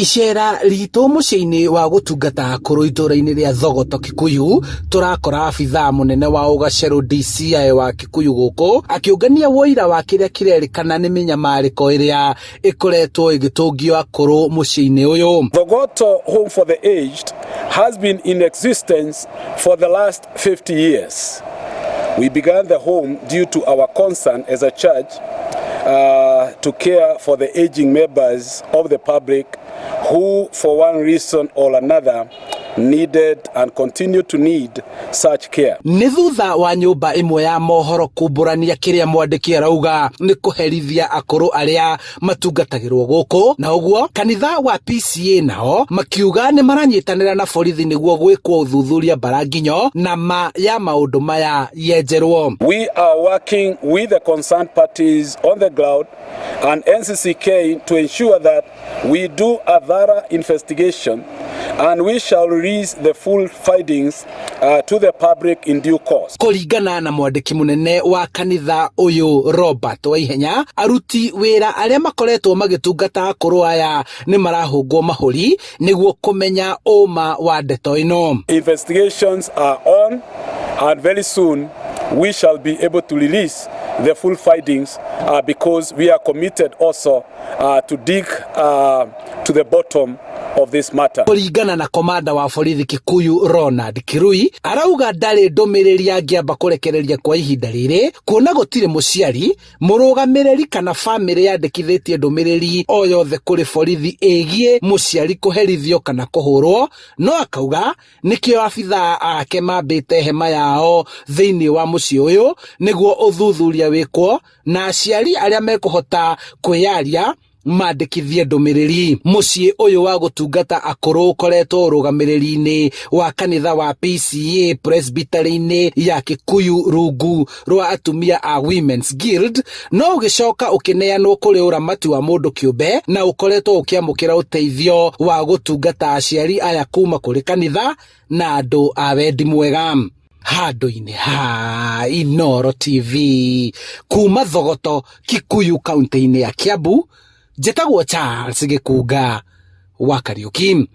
Icera ritũ mũciinĩ wa gũtungata akũrũ itũra-inĩ rĩa Thogoto Kikuyu turakora abithaa munene wa ũgacerũ DCI wa Kikuyu gũkũ akĩũngania woira wa kĩrĩa kĩrerĩkana nĩ mĩnyamarĩko ĩrĩa ĩkoretwo ĩgĩtũngio akũrũ mũciinĩ ũyũ. Thogoto Home for the Aged has been in existence for the last 50 years. We began the home due to our concern as a church to care for the aging members of the public who, for one reason or another, needed and continue to need such care. Nĩ thutha wa nyũmba ĩmwe ya mohoro kumbũrania kĩrĩa mwandĩki arauga nĩ kũherithia akũrũ arĩa matungatagĩrwo gũkũ, na ũguo kanitha wa PCA nao makiuga nĩ maranyitanĩra na borithi nĩguo gwĩkwo ũthuthuria mbaranginyo na ya maũndũ maya yenjerwo. We are working with the concerned parties on the ground and NCCK to ensure that we do a thorough investigation and we shall release the full findings to the public in due course. Kũringana na mwandĩki munene wa kanitha ũyũ Robert Waihenya, aruti wĩra arĩa makoretwo magĩtungata akũrũ aya nĩ marahũngwo mahũri nĩguo kũmenya ũma wa ndeto ĩno. Investigations are on and very soon we shall be able to release the full findings because we are committed also to dig to the bottom of this matter. Kũringana na komanda wa borithi Kikuyu Ronald Kirui, arauga ndarĩ ndũmĩrĩri angĩamba kũrekereria kwa ihinda rĩrĩ kuona gũtirĩ mũciari mũrũgamĩrĩri kana famĩlĩ yandĩkithĩtie ndũmĩrĩri o yothe kũrĩ borithi ĩgiĩ mũciari kũherithio kana kũhũrwo, no akauga nĩkĩo abithaa ake mambĩte hema yao thĩinĩ wa mũciĩ ũyũ nĩguo ũthuthuria wĩkwo na aciari arĩa mekũhota kwĩyaria mandĩkithie ndũmĩrĩri. Mũciĩ ũyũ wa gũtungata akũrũ ũkoretwo ũrũgamĩrĩri-inĩ wa kanitha wa PCA presbytery-inĩ ya Kikuyu rungu rwa atumia a Women's Guild, no ũgĩcoka ũkĩneanwo kũrĩ ũramati wa mũndũ kĩũmbe na ũkoretwo ũkĩamũkĩra ũteithio wa gũtungata aciari aya kuma kũrĩ kanitha na andũ a wendi mwega. Handũ-inĩ ha Inooro TV kuma Thogoto Kikuyu kaunti-inĩ ya Kiambu, njĩtagwo Charles Gĩkunga wa Kariũki.